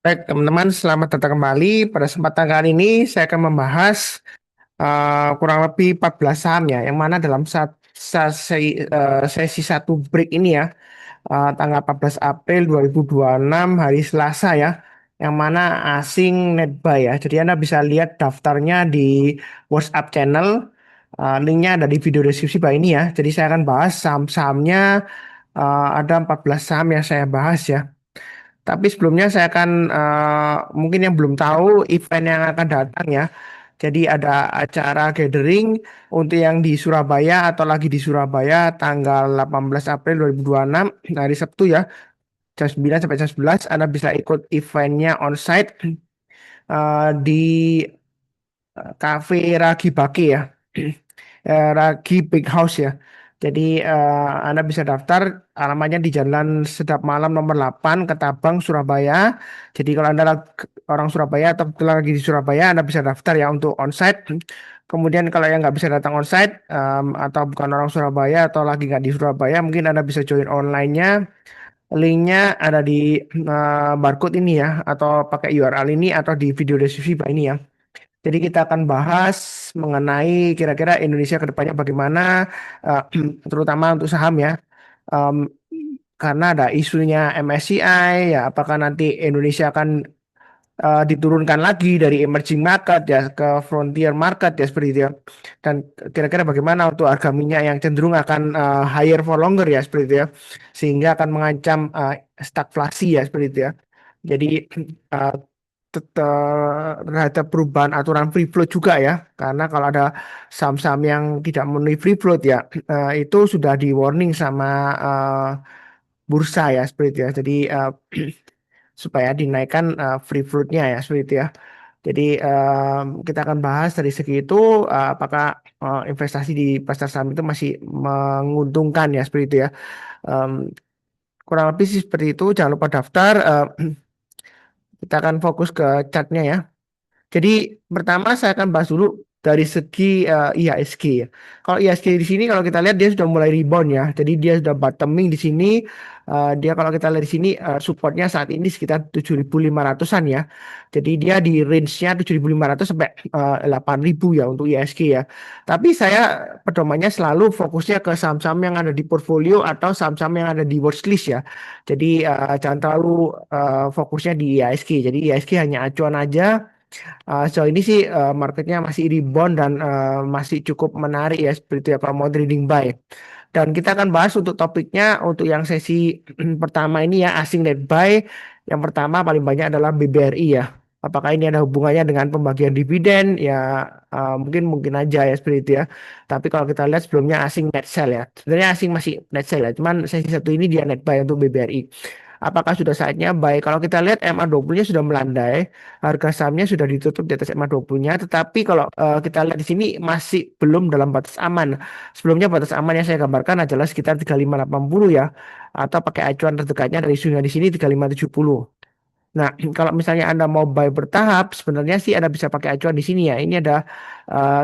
Baik, teman-teman, selamat datang kembali. Pada kesempatan kali ini, saya akan membahas kurang lebih 14 saham ya, yang mana dalam sesi satu break ini ya, tanggal 14 April 2026 hari Selasa ya, yang mana asing net buy ya. Jadi Anda bisa lihat daftarnya di WhatsApp channel, linknya ada di video deskripsi bawah ini ya. Jadi saya akan bahas saham-sahamnya, ada 14 saham yang saya bahas ya. Tapi sebelumnya saya akan mungkin yang belum tahu event yang akan datang ya. Jadi ada acara gathering untuk yang di Surabaya atau lagi di Surabaya tanggal 18 April 2026 hari Sabtu ya, jam 9 sampai jam 11 Anda bisa ikut eventnya onsite di Cafe Ragi Bake ya. Ragi Big House ya. Jadi Anda bisa daftar alamatnya di Jalan Sedap Malam nomor 8 Ketabang Surabaya. Jadi kalau Anda orang Surabaya atau kebetulan lagi di Surabaya Anda bisa daftar ya untuk onsite. Kemudian kalau yang nggak bisa datang onsite atau bukan orang Surabaya atau lagi nggak di Surabaya mungkin Anda bisa join online-nya. Linknya ada di barcode ini ya atau pakai URL ini atau di video deskripsi bawah ini ya. Jadi kita akan bahas mengenai kira-kira Indonesia ke depannya bagaimana, eh, terutama untuk saham ya. Em, karena ada isunya MSCI, ya apakah nanti Indonesia akan diturunkan lagi dari emerging market ya ke frontier market ya seperti itu ya. Dan kira-kira bagaimana untuk harga minyak yang cenderung akan higher for longer ya seperti itu ya. Sehingga akan mengancam stagflasi ya seperti itu ya. Jadi eh, terhadap perubahan aturan free float juga ya, karena kalau ada saham-saham yang tidak memenuhi free float ya, itu sudah di warning sama eh, bursa ya seperti itu ya. Jadi supaya dinaikkan free floatnya ya seperti itu ya. Jadi kita akan bahas dari segi itu, apakah investasi di pasar saham itu masih menguntungkan ya seperti itu ya. Em, Kurang lebih sih seperti itu. Jangan lupa daftar. Kita akan fokus ke chartnya ya. Jadi pertama saya akan bahas dulu dari segi IHSG ya. Kalau IHSG di sini kalau kita lihat dia sudah mulai rebound ya. Jadi dia sudah bottoming di sini. Dia kalau kita lihat di sini supportnya saat ini sekitar 7.500-an ya. Jadi dia di range-nya 7.500 sampai 8.000 ya untuk IHSG ya. Tapi saya pedomannya selalu fokusnya ke saham-saham yang ada di portfolio atau saham-saham yang ada di watchlist ya. Jadi jangan terlalu fokusnya di IHSG. Jadi IHSG hanya acuan aja. Sejauh ini sih marketnya masih rebound dan masih cukup menarik ya seperti itu ya kalau mau trading buy. Dan kita akan bahas untuk topiknya untuk yang sesi pertama ini ya asing net buy. Yang pertama paling banyak adalah BBRI ya. Apakah ini ada hubungannya dengan pembagian dividen? Ya mungkin mungkin aja ya seperti itu ya. Tapi kalau kita lihat sebelumnya asing net sell ya. Sebenarnya asing masih net sell ya. Cuman sesi satu ini dia net buy untuk BBRI. Apakah sudah saatnya buy? Kalau kita lihat MA20-nya sudah melandai, harga sahamnya sudah ditutup di atas MA20-nya, tetapi kalau kita lihat di sini masih belum dalam batas aman. Sebelumnya batas aman yang saya gambarkan adalah sekitar 3580 ya, atau pakai acuan terdekatnya dari suhunya di sini 3570. Nah, kalau misalnya Anda mau buy bertahap, sebenarnya sih Anda bisa pakai acuan di sini ya. Ini ada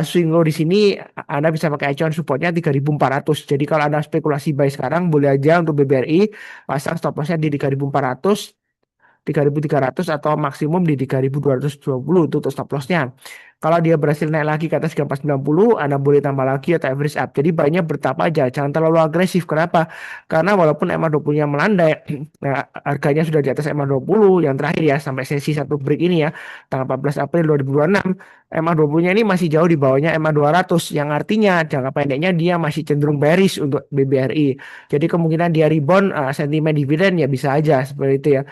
swing low di sini, Anda bisa pakai acuan supportnya 3.400. Jadi kalau Anda spekulasi buy sekarang, boleh aja untuk BBRI pasang stop lossnya di 3.400, 3.300 atau maksimum di 3.220 itu untuk stop lossnya. Kalau dia berhasil naik lagi ke atas 3.490, Anda boleh tambah lagi atau average up. Jadi banyak bertahap aja, jangan terlalu agresif. Kenapa? Karena walaupun MA20-nya melandai, nah, harganya sudah di atas MA20 yang terakhir ya sampai sesi satu break ini ya, tanggal 14 April 2026, MA20-nya ini masih jauh di bawahnya MA200 yang artinya jangka pendeknya dia masih cenderung bearish untuk BBRI. Jadi kemungkinan dia rebound sentimen dividen ya bisa aja seperti itu ya.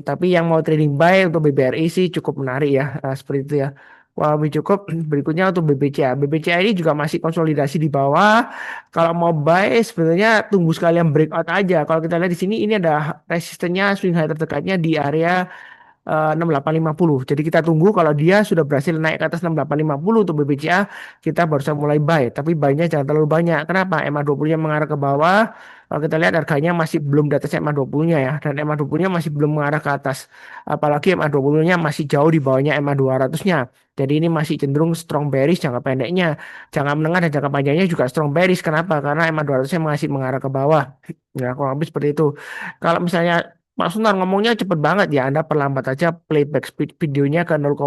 Tapi yang mau trading buy untuk BBRI sih cukup menarik ya, seperti itu ya. Wah, lebih cukup. Berikutnya untuk BBCA. BBCA ini juga masih konsolidasi di bawah. Kalau mau buy sebenarnya tunggu sekalian breakout aja. Kalau kita lihat di sini ini ada resistennya swing high terdekatnya di area 6850. Jadi kita tunggu kalau dia sudah berhasil naik ke atas 6850 untuk BBCA, kita baru bisa mulai buy. Tapi buy-nya jangan terlalu banyak. Kenapa? MA20-nya mengarah ke bawah. Kalau kita lihat harganya masih belum di atas MA20-nya ya. Dan MA20-nya masih belum mengarah ke atas. Apalagi MA20-nya masih jauh di bawahnya MA200-nya. Jadi ini masih cenderung strong bearish jangka pendeknya. Jangka menengah dan jangka panjangnya juga strong bearish. Kenapa? Karena MA200-nya masih mengarah ke bawah. Ya, kurang lebih seperti itu. Kalau misalnya Mas Sunar ngomongnya cepet banget ya. Anda perlambat aja playback speed videonya ke 0,8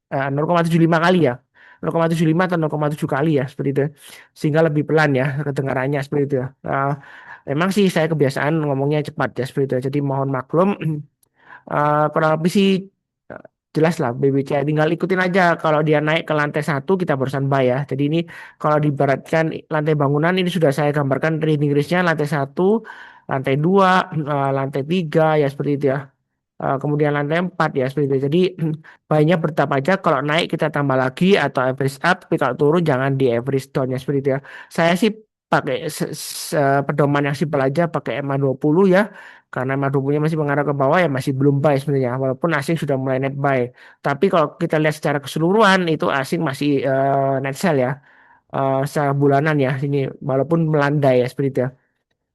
0,75 kali ya. 0,75 atau 0,7 kali ya seperti itu. Sehingga lebih pelan ya kedengarannya seperti itu ya. Emang sih saya kebiasaan ngomongnya cepat ya seperti itu ya. Jadi mohon maklum. Kurang lebih sih eh, jelas lah BBC. Tinggal ikutin aja kalau dia naik ke lantai satu kita barusan buy ya. Jadi ini kalau diibaratkan lantai bangunan ini sudah saya gambarkan trading range-nya lantai satu, lantai dua, lantai tiga ya seperti itu ya. Kemudian lantai 4 ya seperti itu. Jadi banyak bertahap aja kalau naik kita tambah lagi atau average up, tapi kalau turun jangan di average down ya seperti itu ya. Saya sih pakai pedoman yang simpel aja pakai EMA 20 ya. Karena EMA 20-nya masih mengarah ke bawah ya masih belum buy sebenarnya. Walaupun asing sudah mulai net buy. Tapi kalau kita lihat secara keseluruhan itu asing masih net sell ya. Secara bulanan ya ini walaupun melandai ya seperti itu ya.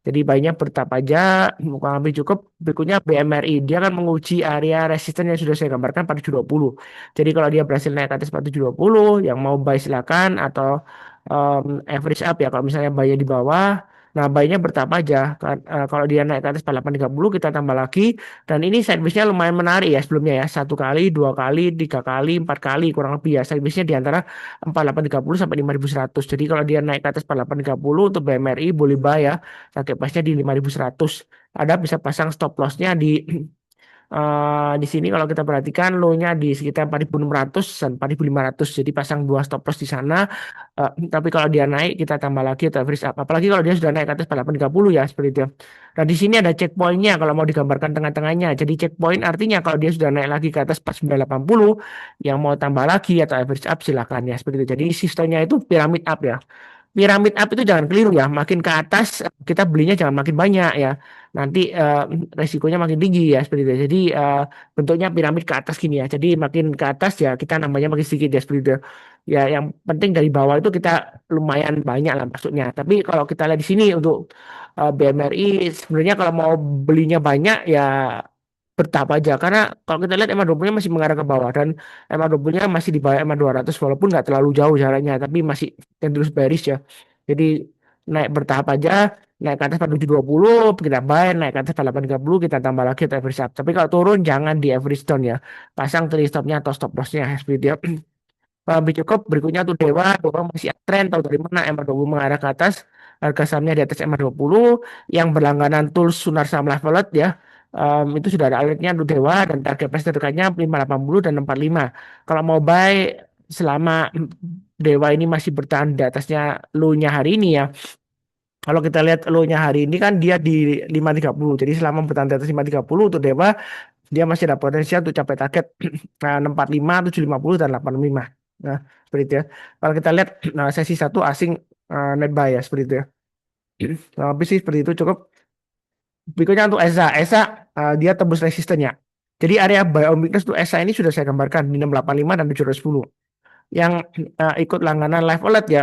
Jadi bayinya bertahap aja, kurang lebih cukup. Berikutnya BMRI, dia akan menguji area resisten yang sudah saya gambarkan pada 720. Jadi kalau dia berhasil naik ke atas 720, yang mau buy silakan atau average up ya. Kalau misalnya buy di bawah, nah buy-nya bertahap aja. Kalau dia naik ke atas 4830 kita tambah lagi. Dan ini sideways-nya lumayan menarik ya sebelumnya ya. Satu kali, dua kali, tiga kali, empat kali kurang lebih ya. Sideways-nya di antara 4830 sampai 5100. Jadi kalau dia naik ke atas 4830 untuk BMRI boleh buy ya. Target price-nya di 5100. Ada bisa pasang stop loss-nya di sini kalau kita perhatikan low-nya di sekitar 4600 dan 4500. Jadi pasang dua stop loss di sana. Tapi kalau dia naik kita tambah lagi atau average up. Apalagi kalau dia sudah naik ke atas 830 ya seperti itu. Nah di sini ada checkpoint-nya kalau mau digambarkan tengah-tengahnya. Jadi checkpoint artinya kalau dia sudah naik lagi ke atas 4980 yang mau tambah lagi atau average up silakan ya seperti itu. Jadi sistemnya itu piramid up ya. Piramid up itu jangan keliru ya. Makin ke atas kita belinya jangan makin banyak ya. Nanti resikonya makin tinggi ya seperti itu. Jadi bentuknya piramid ke atas gini ya. Jadi makin ke atas ya kita nambahnya makin sedikit ya seperti itu. Ya yang penting dari bawah itu kita lumayan banyak lah maksudnya. Tapi kalau kita lihat di sini untuk BMRI sebenarnya kalau mau belinya banyak ya bertahap aja. Karena kalau kita lihat EMA 20-nya masih mengarah ke bawah dan EMA 20-nya masih di bawah EMA 200 walaupun nggak terlalu jauh jaraknya tapi masih terus bearish ya. Jadi naik bertahap aja, naik ke atas 4720 kita buy, naik ke atas 830 kita tambah lagi atau average up. Tapi kalau turun jangan di average down ya. Pasang trade stopnya atau stop lossnya seperti itu ya. Lebih cukup berikutnya tuh Dewa, Dewa masih uptrend tahu dari mana MA20 mengarah ke atas, harga sahamnya di atas MA20 yang berlangganan tools Sunar Saham Levelet ya. Itu sudah ada alertnya untuk Dewa dan target price terdekatnya 580 dan 45. Kalau mau buy selama Dewa ini masih bertahan di atasnya low-nya hari ini ya. Kalau kita lihat low-nya hari ini kan dia di 530. Jadi selama bertahan di atas 530 untuk Dewa dia masih ada potensial untuk capai target 65, 750 dan 85. Nah, seperti itu ya. Kalau kita lihat sesi satu asing net buy ya seperti itu ya. Tapi sih seperti itu cukup. Berikutnya untuk ESA. ESA dia tembus resistennya. Jadi area buy on weakness untuk ESA ini sudah saya gambarkan di 685 dan 710. Yang ikut langganan live alert ya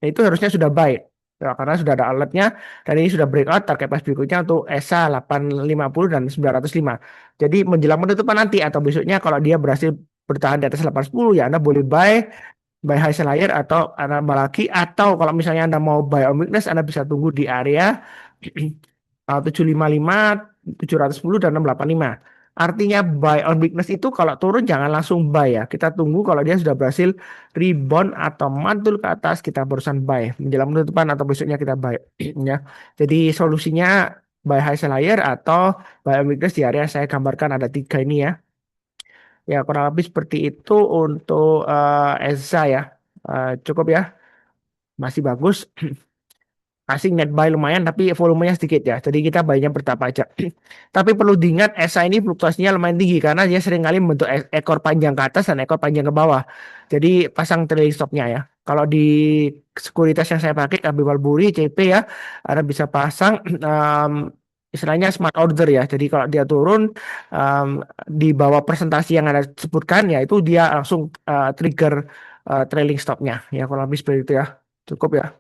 itu harusnya sudah buy ya, karena sudah ada alertnya dan ini sudah breakout target price berikutnya untuk ESA 850 dan 905. Jadi menjelang penutupan nanti atau besoknya kalau dia berhasil bertahan di atas 810 ya Anda boleh buy high seller atau Anda lagi atau kalau misalnya Anda mau buy on weakness Anda bisa tunggu di area 755, 710 dan 685. Artinya buy on weakness itu kalau turun jangan langsung buy ya. Kita tunggu kalau dia sudah berhasil rebound atau mantul ke atas kita barusan buy. Menjelang penutupan atau besoknya kita buy ya. Jadi solusinya buy high seller atau buy on weakness di area saya gambarkan ada tiga ini ya. Ya kurang lebih seperti itu untuk ESA ya. Cukup ya. Masih bagus. Asing net buy lumayan tapi volumenya sedikit ya. Jadi kita buynya bertahap aja. Tapi perlu diingat ESA ini fluktuasinya lumayan tinggi karena dia sering kali membentuk ekor panjang ke atas dan ekor panjang ke bawah. Jadi pasang trailing stopnya ya. Kalau di sekuritas yang saya pakai KB Walburi CP ya, Anda bisa pasang istilahnya smart order ya. Jadi kalau dia turun um, di bawah presentasi yang Anda sebutkan ya itu dia langsung trigger trailing stopnya. Ya kalau lebih seperti itu ya. Cukup ya.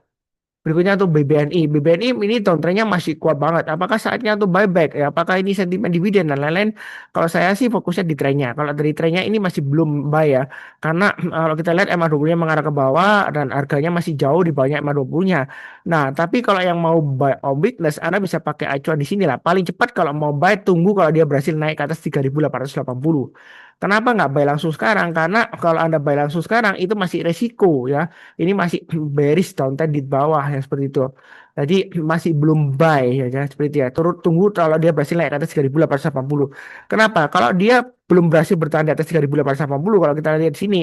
Berikutnya tuh BBNI. BBNI ini downtrendnya masih kuat banget. Apakah saatnya tuh buyback? Ya, apakah ini sentimen dividen dan lain-lain? Kalau saya sih fokusnya di trennya. Kalau dari trennya ini masih belum buy ya. Karena kalau kita lihat MA20-nya mengarah ke bawah dan harganya masih jauh di bawahnya MA20-nya. Nah, tapi kalau yang mau buy on weakness, Anda bisa pakai acuan di sini lah. Paling cepat kalau mau buy, tunggu kalau dia berhasil naik ke atas 3.880. Kenapa nggak buy langsung sekarang? Karena kalau Anda buy langsung sekarang, itu masih resiko ya. Ini masih bearish downtrend di bawah yang seperti itu. Jadi masih belum buy ya, seperti itu ya. Turut tunggu kalau dia berhasil naik ke atas 3.880. Kenapa? Kalau dia belum berhasil bertahan di atas 3.880, kalau kita lihat di sini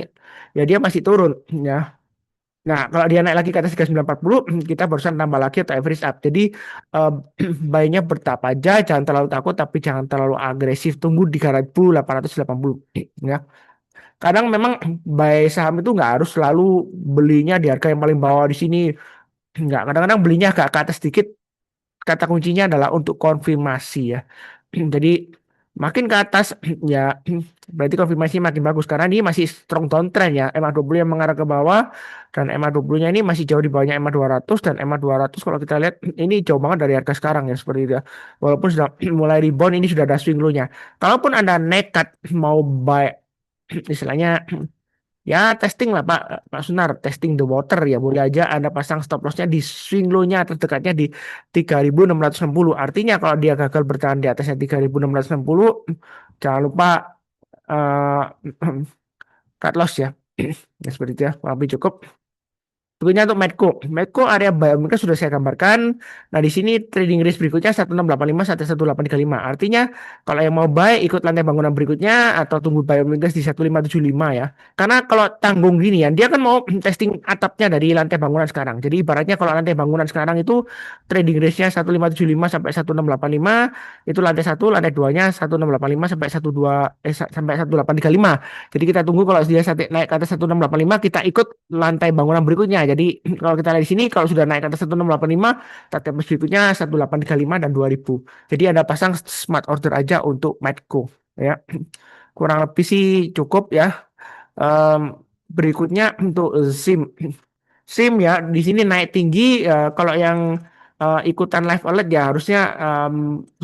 ya dia masih turun ya. Nah, kalau dia naik lagi ke atas 3.940, kita barusan tambah lagi atau average up. Jadi eh, buy-nya bertahap aja, jangan terlalu takut tapi jangan terlalu agresif. Tunggu di 3.880 ya. Kadang memang buy saham itu nggak harus selalu belinya di harga yang paling bawah di sini. Nggak, kadang-kadang belinya agak ke atas sedikit. Kata kuncinya adalah untuk konfirmasi ya. Jadi makin ke atas ya berarti konfirmasi makin bagus karena ini masih strong downtrend ya. MA20 yang mengarah ke bawah dan MA20-nya ini masih jauh di bawahnya MA200 dan MA200 kalau kita lihat ini jauh banget dari harga sekarang ya seperti itu ya. Walaupun sudah mulai rebound ini sudah ada swing low-nya. Kalaupun Anda nekat mau buy istilahnya ya testing lah Pak Sunar, testing the water ya boleh aja Anda pasang stop lossnya di swing low-nya terdekatnya di 3.660. Artinya kalau dia gagal bertahan di atasnya 3.660, jangan lupa eh cut loss ya. Ya seperti itu ya, lebih cukup. Berikutnya untuk Medco. Medco area buy mereka sudah saya gambarkan. Nah, di sini trading range berikutnya 1685 sampai 1835. Artinya kalau yang mau buy ikut lantai bangunan berikutnya atau tunggu buy mereka di 1575 ya. Karena kalau tanggung gini ya, dia kan mau testing atapnya dari lantai bangunan sekarang. Jadi ibaratnya kalau lantai bangunan sekarang itu trading range-nya 1575 sampai 1685, itu lantai satu, lantai duanya 1685 sampai 12 sampai 1835. Jadi kita tunggu kalau dia sampai naik ke atas 1685 kita ikut lantai bangunan berikutnya. Jadi kalau kita lihat di sini kalau sudah naik ke atas 1685 target berikutnya 1835 dan 2000. Jadi Anda pasang smart order aja untuk Medco ya. Kurang lebih sih cukup ya. Em, Berikutnya untuk SIM. SIM ya di sini naik tinggi kalau yang ikutan live alert ya harusnya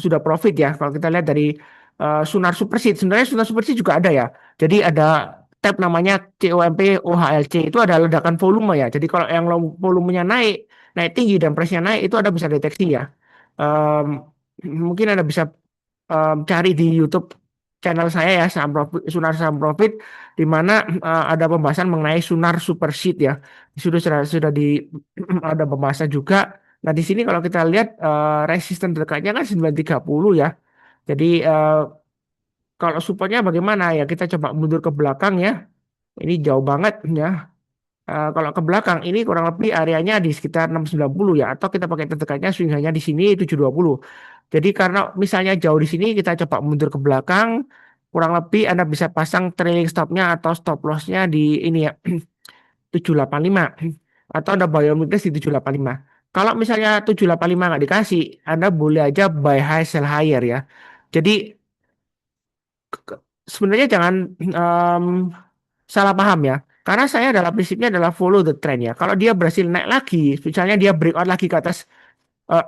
sudah profit ya. Kalau kita lihat dari Sunar Superseed, sebenarnya Sunar Superseed juga ada ya. Jadi ada tab namanya COMP OHLC itu ada ledakan volume ya. Jadi kalau yang volumenya naik naik tinggi dan price-nya naik itu ada bisa deteksi ya. Em, Mungkin ada bisa cari di YouTube channel saya ya Sunar Saham Profit di mana ada pembahasan mengenai Sunar Superseed ya. Sudah di ada pembahasan juga. Nah, di sini kalau kita lihat resisten dekatnya kan 930 ya. Jadi kalau supportnya bagaimana ya kita coba mundur ke belakang ya. Ini jauh banget ya. Kalau ke belakang ini kurang lebih areanya di sekitar 690 ya atau kita pakai terdekatnya swing hanya di sini 720. Jadi karena misalnya jauh di sini kita coba mundur ke belakang kurang lebih Anda bisa pasang trailing stopnya atau stop lossnya di ini ya 785 atau Anda buy on weakness di 785. Kalau misalnya 785 nggak dikasih, Anda boleh aja buy high sell higher ya. Jadi sebenarnya jangan em, salah paham ya. Karena saya adalah prinsipnya adalah follow the trend ya. Kalau dia berhasil naik lagi, misalnya dia breakout lagi ke atas eh,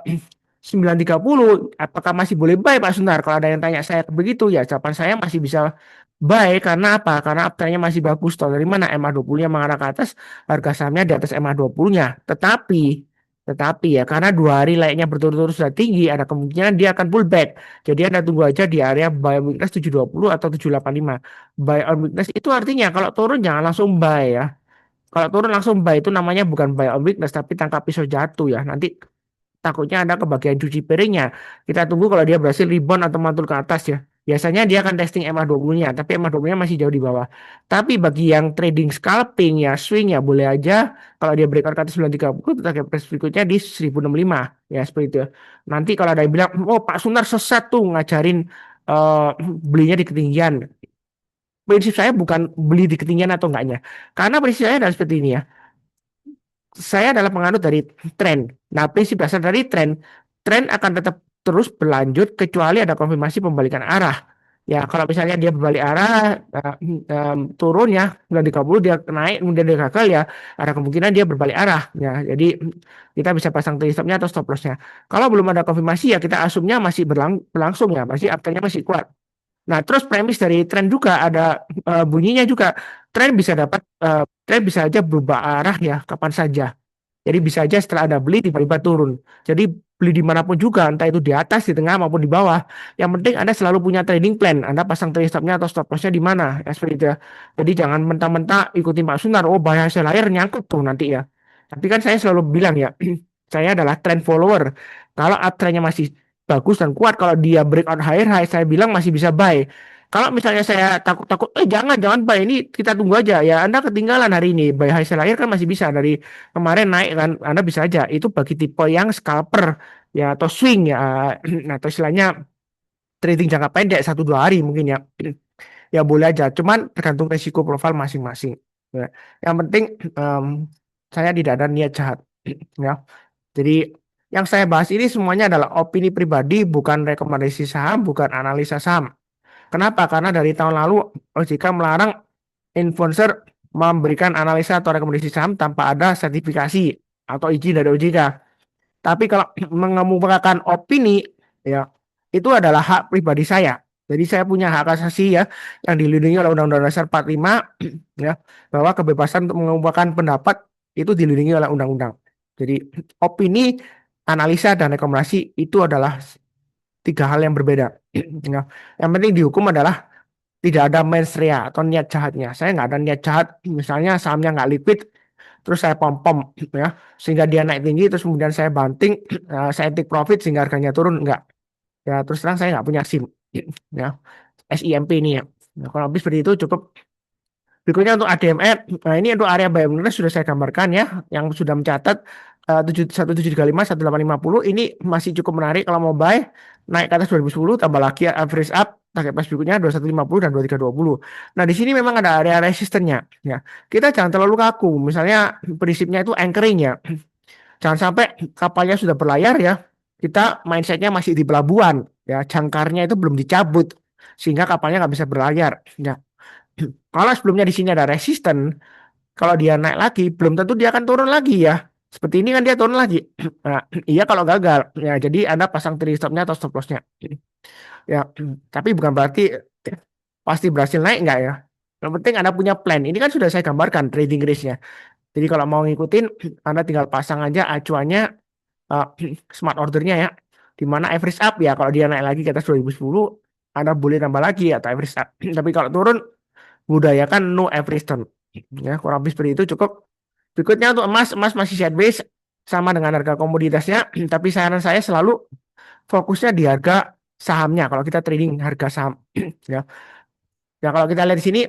930, apakah masih boleh buy Pak Sunar? Kalau ada yang tanya saya begitu ya, jawaban saya masih bisa buy karena apa? Karena uptrendnya masih bagus. Tahu dari mana MA20-nya mengarah ke atas, harga sahamnya di atas MA20-nya. Tetapi ya karena 2 hari layaknya berturut-turut sudah tinggi, ada kemungkinan dia akan pullback. Jadi Anda tunggu aja di area buy on weakness 720 atau 785. Buy on weakness itu artinya kalau turun jangan langsung buy ya. Kalau turun langsung buy itu namanya bukan buy on weakness tapi tangkap pisau jatuh ya. Nanti takutnya ada kebagian cuci piringnya. Kita tunggu kalau dia berhasil rebound atau mantul ke atas ya. Biasanya dia akan testing MA20-nya, tapi MA20-nya masih jauh di bawah. Tapi bagi yang trading scalping ya, swing ya boleh aja kalau dia breakout ke atas 930, target price berikutnya di 1065 ya seperti itu. Nanti kalau ada yang bilang, "Oh, Pak Sunar sesat tuh ngajarin eh, belinya di ketinggian." Prinsip saya bukan beli di ketinggian atau enggaknya. Karena prinsip saya adalah seperti ini ya, saya adalah penganut dari tren. Nah, prinsip dasar dari tren, tren akan tetap terus berlanjut kecuali ada konfirmasi pembalikan arah. Ya, kalau misalnya dia berbalik arah, turun ya, 9.30 dia naik, kemudian dia gagal ya, ada kemungkinan dia berbalik arah. Ya, jadi kita bisa pasang trailing stopnya atau stop lossnya. Kalau belum ada konfirmasi ya kita asumnya masih berlangsung ya, masih uptrendnya masih kuat. Nah, terus premis dari tren juga ada bunyinya juga. Tren bisa dapat, tren bisa aja berubah arah ya, kapan saja. Jadi bisa aja setelah Anda beli tiba-tiba turun. Jadi beli dimanapun juga, entah itu di atas, di tengah maupun di bawah. Yang penting Anda selalu punya trading plan. Anda pasang trading stopnya atau stop lossnya di mana, ya seperti itu ya. Jadi jangan mentah-mentah ikutin Pak Sunar. Oh bahaya hasil layar nyangkut tuh nanti ya. Tapi kan saya selalu bilang ya, saya adalah trend follower. Kalau uptrendnya masih bagus dan kuat, kalau dia breakout higher high, saya bilang masih bisa buy. Kalau misalnya saya takut-takut, jangan buy ini kita tunggu aja ya. Anda ketinggalan hari ini. Buy high sell higher kan masih bisa dari kemarin naik kan, Anda bisa aja itu bagi tipe yang scalper ya atau swing ya. Nah, atau istilahnya trading jangka pendek 1 2 hari mungkin ya. Ya boleh aja, cuman tergantung resiko profil masing-masing ya. Yang penting em, saya tidak ada niat jahat ya. Jadi yang saya bahas ini semuanya adalah opini pribadi, bukan rekomendasi saham, bukan analisa saham. Kenapa? Karena dari tahun lalu OJK melarang influencer memberikan analisa atau rekomendasi saham tanpa ada sertifikasi atau izin dari OJK. Tapi kalau mengemukakan opini, ya itu adalah hak pribadi saya. Jadi saya punya hak asasi ya yang dilindungi oleh Undang-Undang Dasar 45 ya bahwa kebebasan untuk mengemukakan pendapat itu dilindungi oleh undang-undang. Jadi opini, analisa dan rekomendasi itu adalah 3 hal yang berbeda. Ya. Yang penting dihukum adalah tidak ada mens rea atau niat jahatnya. Saya nggak ada niat jahat, misalnya sahamnya nggak liquid, terus saya pom-pom ya, sehingga dia naik tinggi, terus kemudian saya banting, saya take profit sehingga harganya turun, enggak. Ya terus terang saya nggak punya SIM, ya, SIMP ini ya. Nah, kalau lebih seperti itu cukup. Berikutnya untuk ADMR, nah ini untuk area buy and sudah saya gambarkan ya, yang sudah mencatat 1735, 1850 ini masih cukup menarik kalau mau buy, naik ke atas 2010, tambah lagi average up, target price berikutnya 2150 dan 2320. Nah di sini memang ada area resistennya, ya. Kita jangan terlalu kaku, misalnya prinsipnya itu anchoring ya, jangan sampai kapalnya sudah berlayar ya, kita mindsetnya masih di pelabuhan, ya, jangkarnya itu belum dicabut, sehingga kapalnya nggak bisa berlayar, ya. Kalau sebelumnya di sini ada resisten, kalau dia naik lagi, belum tentu dia akan turun lagi ya. Seperti ini kan dia turun lagi. Nah, iya kalau gagal. Ya, jadi Anda pasang trailing stopnya atau stop lossnya. Ya, tapi bukan berarti pasti berhasil naik enggak ya. Yang penting Anda punya plan. Ini kan sudah saya gambarkan trading range-nya. Jadi kalau mau ngikutin, Anda tinggal pasang aja acuannya, uh, smart ordernya ya. Di mana average up ya. Kalau dia naik lagi ke atas 2010, Anda boleh tambah lagi atau average up. Tapi kalau turun, budayakan no average turn. Ya, kurang lebih seperti itu cukup. Berikutnya untuk emas, emas masih sideways sama dengan harga komoditasnya, tapi saran saya selalu fokusnya di harga sahamnya kalau kita trading harga saham. Ya. Ya kalau kita lihat di sini,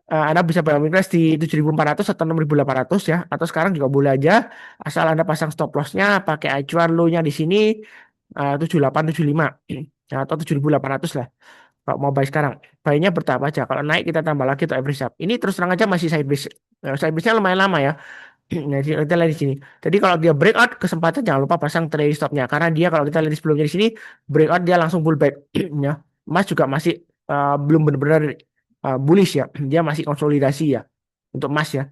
Anda bisa bermain di 7.400 atau 6.800 ya, atau sekarang juga boleh aja asal Anda pasang stop lossnya pakai acuan low-nya di sini 7875 ya, atau 7.800 lah. Kalau mau buy sekarang, buy-nya bertahap aja. Kalau naik kita tambah lagi untuk average up. Ini terus terang aja masih sideways. Sideways-nya lumayan lama ya. Nah, kita lihat di sini. Jadi kalau dia breakout, kesempatan jangan lupa pasang trailing stopnya. Karena dia kalau kita lihat sebelumnya di sini, breakout dia langsung pullback. Ya. Emas juga masih belum benar-benar bullish ya. Dia masih konsolidasi ya untuk emas ya,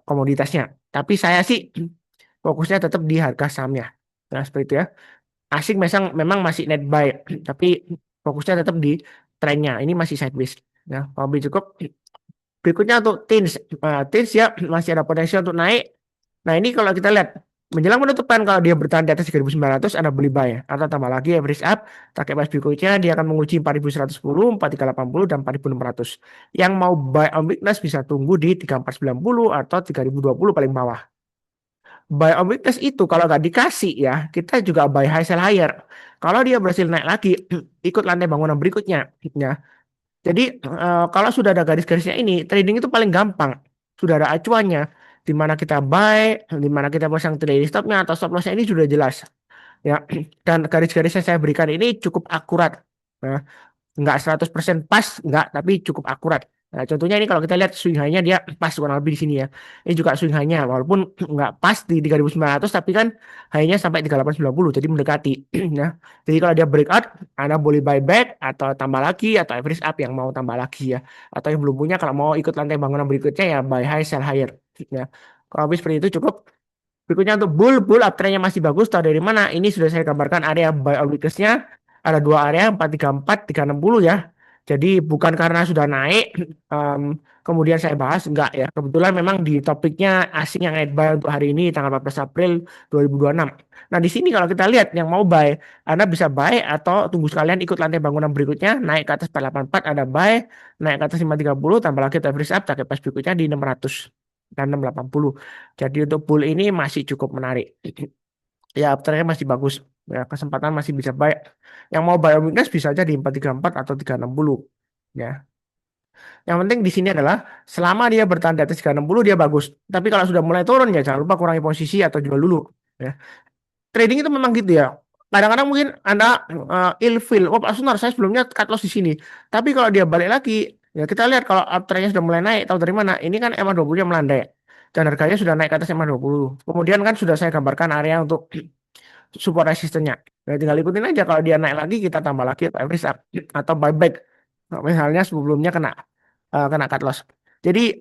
komoditasnya. Tapi saya sih fokusnya tetap di harga sahamnya. Nah, seperti itu ya. Asing memang masih net buy, tapi fokusnya tetap di trennya. Ini masih sideways. Ya, kalau beli cukup. Berikutnya untuk teens. Teens ya masih ada potensi untuk naik. Nah ini kalau kita lihat menjelang penutupan kalau dia bertahan di atas 3.900 Anda beli buy ya. Atau tambah lagi average up. Target price berikutnya dia akan menguji 4.110, 4.380 dan 4.600. Yang mau buy on weakness bisa tunggu di 3.490 atau 3.020 paling bawah. Buy on weakness itu kalau nggak dikasih ya kita juga buy high sell higher. Kalau dia berhasil naik lagi ikut lantai bangunan berikutnya ya. Jadi kalau sudah ada garis-garisnya ini, trading itu paling gampang. Sudah ada acuannya, di mana kita buy, di mana kita pasang trading stopnya atau stop lossnya ini sudah jelas. Ya, dan garis-garis yang saya berikan ini cukup akurat. Nah, nggak 100% pas, nggak, tapi cukup akurat. Nah, contohnya ini kalau kita lihat swing high-nya dia pas kurang lebih di sini ya. Ini juga swing high-nya walaupun nggak pas di 3.900 tapi kan high-nya sampai 3890 jadi mendekati. Nah, jadi kalau dia breakout, Anda boleh buy back atau tambah lagi atau average up yang mau tambah lagi ya. Atau yang belum punya kalau mau ikut lantai bangunan berikutnya ya buy high sell higher. Ya. Kalau habis seperti itu cukup. Berikutnya untuk bull uptrendnya masih bagus. Tahu dari mana? Ini sudah saya gambarkan area buy on weakness-nya. Ada dua area 434, 360 ya. Jadi bukan karena sudah naik, em, kemudian saya bahas, enggak ya. Kebetulan memang di topiknya asing yang add buy untuk hari ini tanggal 14 April 2026. Nah di sini kalau kita lihat yang mau buy, Anda bisa buy atau tunggu sekalian ikut lantai bangunan berikutnya, naik ke atas 484 ada buy, naik ke atas 530 tambah lagi average up, target price berikutnya di 600 dan 680. Jadi untuk bull ini masih cukup menarik. Ya, uptrendnya masih bagus. Ya, kesempatan masih bisa buy. Yang mau buy on weakness bisa aja di 434 atau 360. Ya. Yang penting di sini adalah selama dia bertahan di atas 360 dia bagus. Tapi kalau sudah mulai turun ya jangan lupa kurangi posisi atau jual dulu. Ya. Trading itu memang gitu ya. Kadang-kadang mungkin Anda ilfeel. Oh, Pak Sunar, saya sebelumnya cut loss di sini. Tapi kalau dia balik lagi, ya kita lihat kalau uptrendnya sudah mulai naik. Tahu dari mana? Ini kan MA20-nya melandai. Dan harganya sudah naik ke atas MA20. Kemudian kan sudah saya gambarkan area untuk support resistennya. Nah, tinggal ikutin aja kalau dia naik lagi kita tambah lagi atau average up atau buyback. Nah, misalnya sebelumnya kena cut loss. Jadi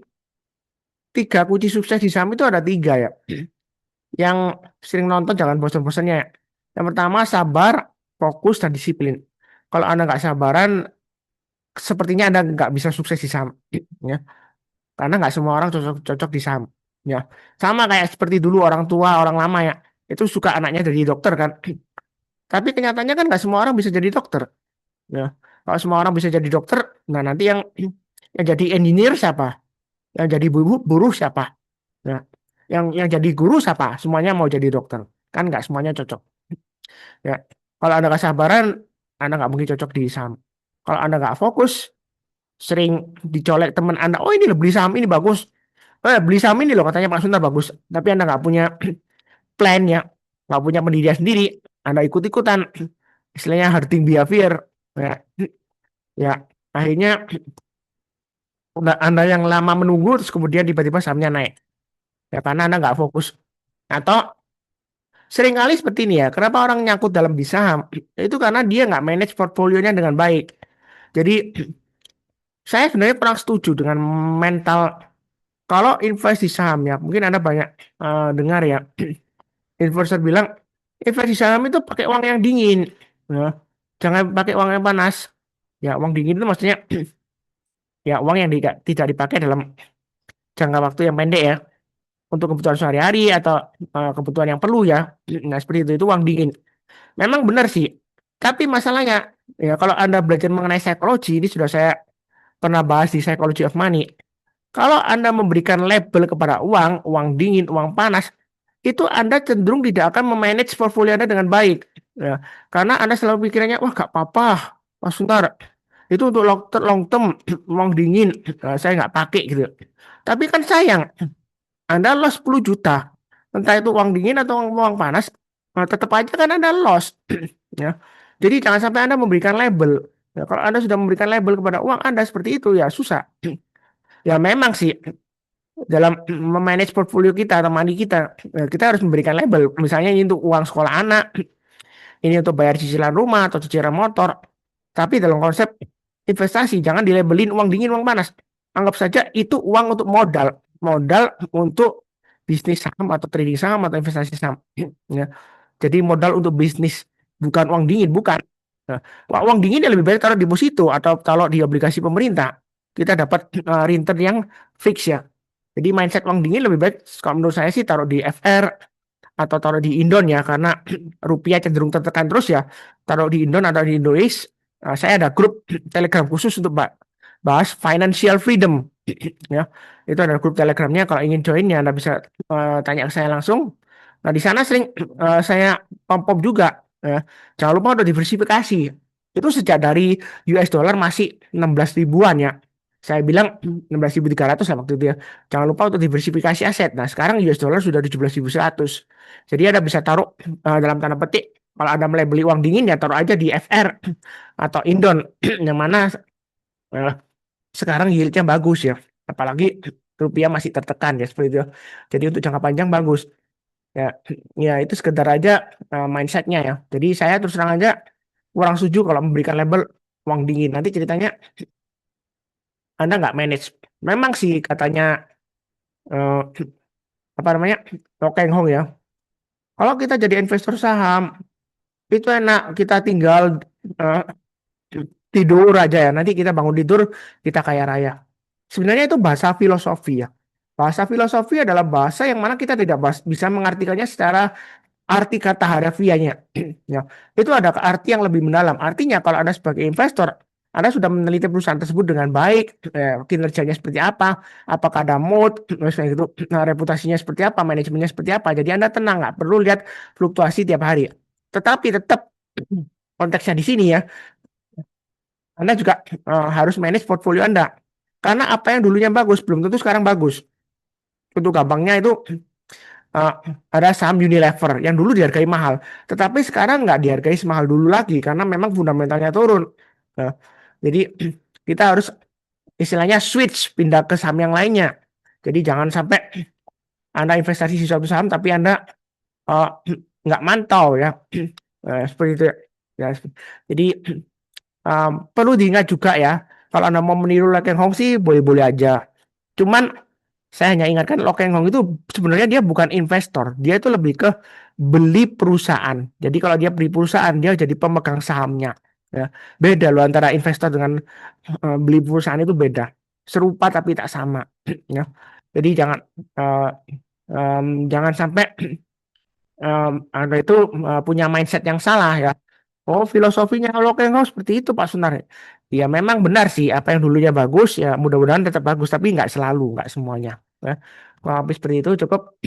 tiga kunci sukses di saham itu ada tiga ya. Yang sering nonton jangan bosan-bosannya ya. Yang pertama sabar, fokus dan disiplin. Kalau Anda nggak sabaran, sepertinya Anda nggak bisa sukses di saham. Ya. Karena nggak semua orang cocok di saham. Ya. Sama kayak seperti dulu orang tua, orang lama ya. Itu suka anaknya jadi dokter kan. Tapi kenyataannya kan nggak semua orang bisa jadi dokter. Ya. Kalau semua orang bisa jadi dokter, nah nanti yang jadi engineer siapa? Yang jadi buruh siapa? Ya. Yang jadi guru siapa? Semuanya mau jadi dokter. Kan nggak semuanya cocok. Ya. Kalau Anda nggak sabaran, Anda nggak mungkin cocok di saham. Kalau Anda nggak fokus, sering dicolek teman Anda, oh ini loh beli saham ini bagus. Beli saham ini loh katanya Pak Suntar bagus. Tapi Anda nggak punya plan ya, nggak punya pendirian sendiri. Anda ikut-ikutan, istilahnya herding behavior. Ya, ya akhirnya Anda yang lama menunggu terus kemudian tiba-tiba sahamnya naik ya karena Anda nggak fokus atau seringkali seperti ini ya kenapa orang nyangkut dalam di saham itu karena dia nggak manage portfolionya dengan baik. Jadi saya sebenarnya kurang setuju dengan mental kalau invest di saham ya mungkin Anda banyak dengar ya investor bilang invest di saham itu pakai uang yang dingin ya. Jangan pakai uang yang panas ya uang dingin itu maksudnya ya uang yang tidak dipakai dalam jangka waktu yang pendek ya untuk kebutuhan sehari-hari atau kebutuhan yang perlu ya. Nah, seperti itu uang dingin. Memang benar sih. Tapi masalahnya ya kalau Anda belajar mengenai psikologi ini sudah saya pernah bahas di Psychology of Money. Kalau Anda memberikan label kepada uang, uang dingin, uang panas, itu Anda cenderung tidak akan memanage portfolio Anda dengan baik. Ya, karena Anda selalu pikirannya, wah gak apa-apa, Mas Suntar, itu untuk long term, uang dingin, saya nggak pakai gitu. Tapi kan sayang, anda loss 10 juta. Entah itu uang dingin atau uang panas, tetap aja kan Anda loss. Ya. Jadi jangan sampai Anda memberikan label. Ya, kalau Anda sudah memberikan label kepada uang Anda seperti itu ya susah. Ya memang sih dalam memanage portfolio kita atau money kita, kita harus memberikan label. Misalnya ini untuk uang sekolah anak, ini untuk bayar cicilan rumah atau cicilan motor. Tapi dalam konsep investasi jangan dilabelin uang dingin, uang panas. Anggap saja itu uang untuk modal, modal untuk bisnis saham atau trading saham atau investasi saham. Ya. Jadi modal untuk bisnis, bukan uang dingin, bukan. Nah, uang dingin ya lebih baik taruh di deposito atau taruh di obligasi pemerintah. Kita dapat return yang fix ya. Jadi mindset uang dingin lebih baik kalau menurut saya sih taruh di FR atau taruh di Indon ya karena rupiah cenderung tertekan terus ya. Taruh di Indon atau di Indois. Saya ada grup Telegram khusus untuk bahas financial freedom ya. Itu ada grup Telegramnya kalau ingin join ya Anda bisa tanya ke saya langsung. Nah, di sana sering saya pom-pom juga ya. Jangan lupa untuk diversifikasi. Itu sejak dari US dollar masih 16 ribuan ya. Saya bilang 16.300 lah waktu itu ya. Jangan lupa untuk diversifikasi aset. Nah, sekarang US dollar sudah 17.100. Jadi Anda bisa taruh dalam tanda petik kalau Anda mulai beli uang dingin ya taruh aja di FR atau Indon yang mana uh, sekarang yieldnya bagus ya. Apalagi rupiah masih tertekan ya seperti itu. Jadi untuk jangka panjang bagus. Ya, ya itu sekedar aja mindsetnya ya. Jadi saya terus terang aja kurang setuju kalau memberikan label uang dingin. Nanti ceritanya Anda nggak manage. Memang sih katanya eh, apa namanya Lo Keng Hong ya. Kalau kita jadi investor saham itu enak. Kita tinggal eh, tidur aja ya. Nanti kita bangun tidur kita kaya raya. Sebenarnya itu bahasa filosofi ya. Bahasa filosofi adalah bahasa yang mana kita tidak bisa mengartikannya secara arti kata harafiahnya. Ya, itu ada arti yang lebih mendalam. Artinya kalau Anda sebagai investor, Anda sudah meneliti perusahaan tersebut dengan baik, kinerjanya seperti apa, apakah ada mood, misalnya gitu, reputasinya seperti apa, manajemennya seperti apa. Jadi Anda tenang, nggak perlu lihat fluktuasi tiap hari. Tetapi tetap konteksnya di sini ya, Anda juga harus manage portfolio Anda. Karena apa yang dulunya bagus belum tentu sekarang bagus. Untuk gampangnya itu eh, ada saham Unilever yang dulu dihargai mahal, tetapi sekarang nggak dihargai semahal dulu lagi karena memang fundamentalnya turun. Nah, jadi kita harus istilahnya switch pindah ke saham yang lainnya. Jadi jangan sampai Anda investasi di suatu saham tapi Anda eh, nggak mantau ya. Seperti itu ya. Ya, jadi perlu diingat juga ya, kalau Anda mau meniru Lee Keng Hong sih boleh-boleh aja. Cuman saya hanya ingatkan Lo Keng Hong itu sebenarnya dia bukan investor, dia itu lebih ke beli perusahaan. Jadi kalau dia beli perusahaan, dia jadi pemegang sahamnya. Ya, beda loh antara investor dengan beli perusahaan itu beda. Serupa tapi tak sama. Ya, jadi eh, jangan sampai Anda itu punya mindset yang salah ya. Oh, filosofinya kalau Kengko seperti itu Pak Sunar. Ya memang benar sih apa yang dulunya bagus ya mudah-mudahan tetap bagus tapi nggak selalu, nggak semuanya. Ya. Kalau habis seperti itu cukup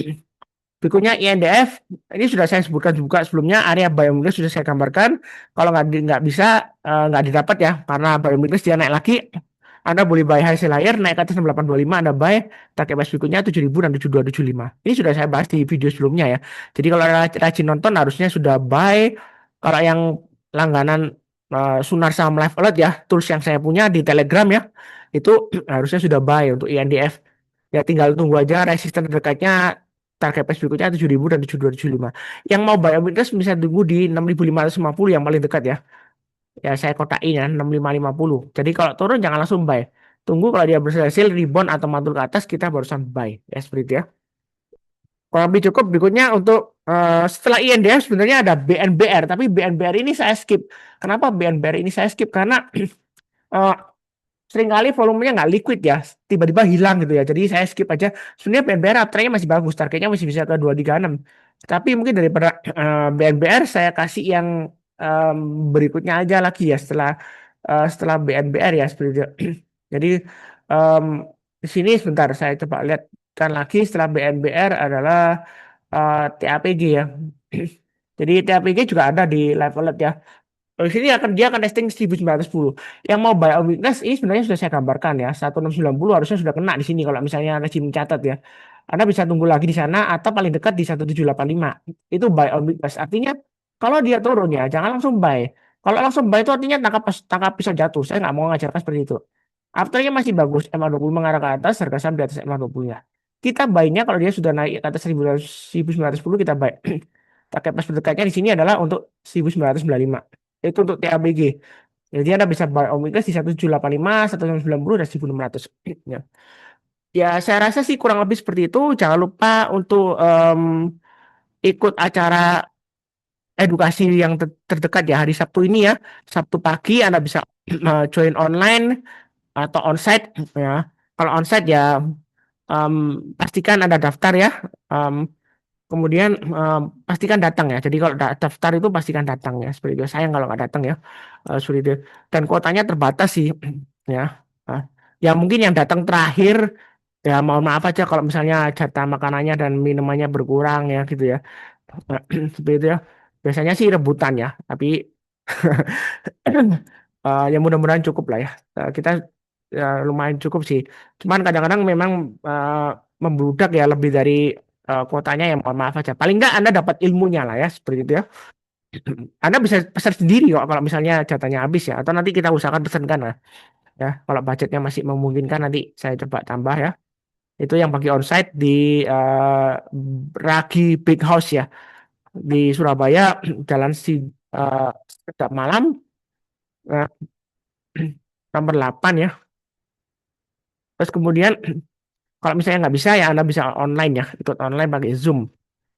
berikutnya INDF ini sudah saya sebutkan juga sebelumnya area biomimicry sudah saya gambarkan. Kalau nggak bisa nggak didapat ya karena biomimicry dia naik lagi. Anda boleh buy high sell higher naik ke atas 6825 Anda buy target price berikutnya 7000 dan 7275. Ini sudah saya bahas di video sebelumnya ya. Jadi kalau rajin nonton harusnya sudah buy. Kalau yang langganan Sunar Saham Live Alert ya, tools yang saya punya di Telegram ya, itu harusnya sudah buy untuk INDF. Ya tinggal tunggu aja resisten terdekatnya target price berikutnya 7000 dan 7275. Yang mau buy omnibus bisa tunggu di 6550 yang paling dekat ya. Ya saya kotakin ya 6550. Jadi kalau turun jangan langsung buy. Tunggu kalau dia berhasil rebound atau mantul ke atas kita barusan buy. Ya seperti itu ya. Kurang lebih cukup berikutnya untuk setelah INDF sebenarnya ada BNBR tapi BNBR ini saya skip. Kenapa BNBR ini saya skip? Karena eh, seringkali volumenya nggak liquid ya, tiba-tiba hilang gitu ya. Jadi saya skip aja. Sebenarnya BNBR uptrendnya masih bagus, targetnya masih bisa ke 236. Tapi mungkin daripada BNBR saya kasih yang em, berikutnya aja lagi ya setelah BNBR ya seperti itu. Jadi em, di sini sebentar saya coba lihatkan lagi setelah BNBR adalah TAPG ya. Jadi TAPG juga ada di level ya. Di sini dia akan testing 1910. Yang mau buy on weakness ini sebenarnya sudah saya gambarkan ya. 1690 harusnya sudah kena di sini kalau misalnya rajin mencatat ya. Anda bisa tunggu lagi di sana atau paling dekat di 1785. Itu buy on weakness. Artinya kalau dia turun ya jangan langsung buy. Kalau langsung buy itu artinya tangkap pisau jatuh. Saya nggak mau ngajarkan seperti itu. Afternya masih bagus. MA20 mengarah ke atas, harga saham di atas MA20 ya. Kita buy-nya kalau dia sudah naik ke atas 1910 kita buy. Target pas berdekatnya di sini adalah untuk 1995. Itu untuk TABG. Jadi Anda bisa buy Omega di 1785, 1990 dan 1600. Ya. Ya, saya rasa sih kurang lebih seperti itu. Jangan lupa untuk ikut acara edukasi yang terdekat ya hari Sabtu ini ya. Sabtu pagi Anda bisa join online atau onsite ya. Kalau onsite ya em, pastikan Anda daftar ya. Em, Kemudian pastikan datang ya. Jadi kalau daftar itu pastikan datang ya. Seperti itu. Sayang kalau nggak datang ya. Seperti itu. Dan kuotanya terbatas sih ya. Eh, Ya mungkin yang datang terakhir ya mohon maaf aja kalau misalnya jatah makanannya dan minumannya berkurang ya gitu ya. Seperti itu ya. Biasanya sih rebutan ya. Tapi ya mudah-mudahan cukup lah ya. Kita ya, lumayan cukup sih. Cuman kadang-kadang memang membludak ya lebih dari kuotanya ya mohon maaf aja. Paling nggak Anda dapat ilmunya lah ya seperti itu ya. Anda bisa pesan sendiri kok kalau misalnya jatahnya habis ya. Atau nanti kita usahakan pesankan lah. ya. Kalau budgetnya masih memungkinkan nanti saya coba tambah ya. Itu yang pakai onsite di Ragi Big House ya di Surabaya, Jalan eh, Sedap Malam, eh, nomor 8 ya. Terus kemudian kalau misalnya nggak bisa ya Anda bisa online ya, ikut online pakai Zoom.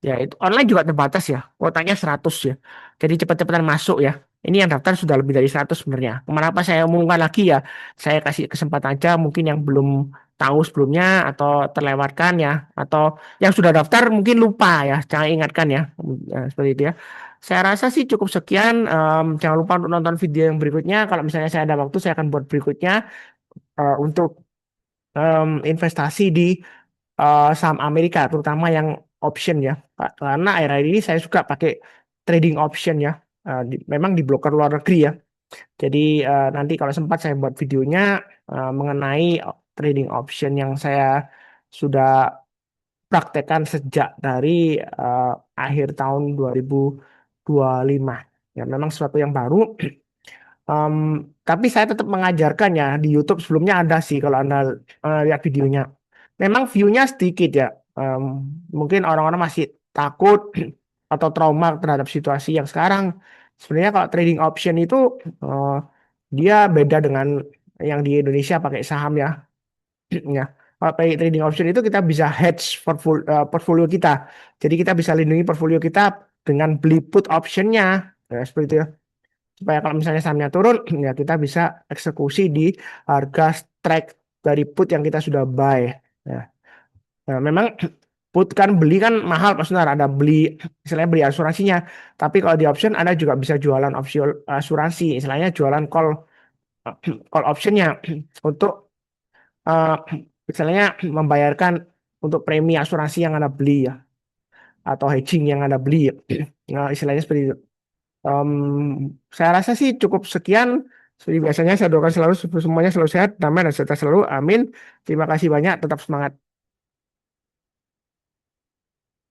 Ya itu online juga terbatas ya, kuotanya 100 ya. Jadi cepat-cepatan masuk ya. Ini yang daftar sudah lebih dari 100 sebenarnya. Kenapa saya umumkan lagi ya, saya kasih kesempatan aja mungkin yang belum tahu sebelumnya atau terlewatkan ya. Atau yang sudah daftar mungkin lupa ya, jangan ingatkan ya. Seperti itu ya. Saya rasa sih cukup sekian. Jangan lupa untuk nonton video yang berikutnya. Kalau misalnya saya ada waktu, saya akan buat berikutnya untuk investasi di saham Amerika, terutama yang option ya. Karena akhir-akhir ini saya suka pakai trading option ya. Memang di broker luar negeri ya. Jadi nanti kalau sempat saya buat videonya mengenai trading option yang saya sudah praktekkan sejak dari eh, akhir tahun 2025. Ya, memang sesuatu yang baru. Em, tapi saya tetap mengajarkan ya di YouTube sebelumnya ada sih kalau Anda lihat videonya. Memang view-nya sedikit ya. Em, Mungkin orang-orang masih takut atau trauma terhadap situasi yang sekarang. Sebenarnya kalau trading option itu eh, dia beda dengan yang di Indonesia pakai saham ya. Ya. Kalau pakai trading option itu kita bisa hedge portfolio kita. Jadi kita bisa lindungi portfolio kita dengan beli put optionnya. Ya, seperti itu ya supaya kalau misalnya sahamnya turun ya kita bisa eksekusi di harga strike dari put yang kita sudah buy ya. Nah, memang put kan beli kan mahal Pak Sunar ada beli istilahnya beli asuransinya tapi kalau di option Anda juga bisa jualan opsi asuransi istilahnya jualan call optionnya untuk eh, misalnya membayarkan untuk premi asuransi yang Anda beli ya atau hedging yang Anda beli ya. Nah, istilahnya seperti itu. Em, saya rasa sih cukup sekian. Seperti biasanya saya doakan selalu semuanya selalu sehat, damai dan sejahtera selalu. Amin. Terima kasih banyak. Tetap semangat.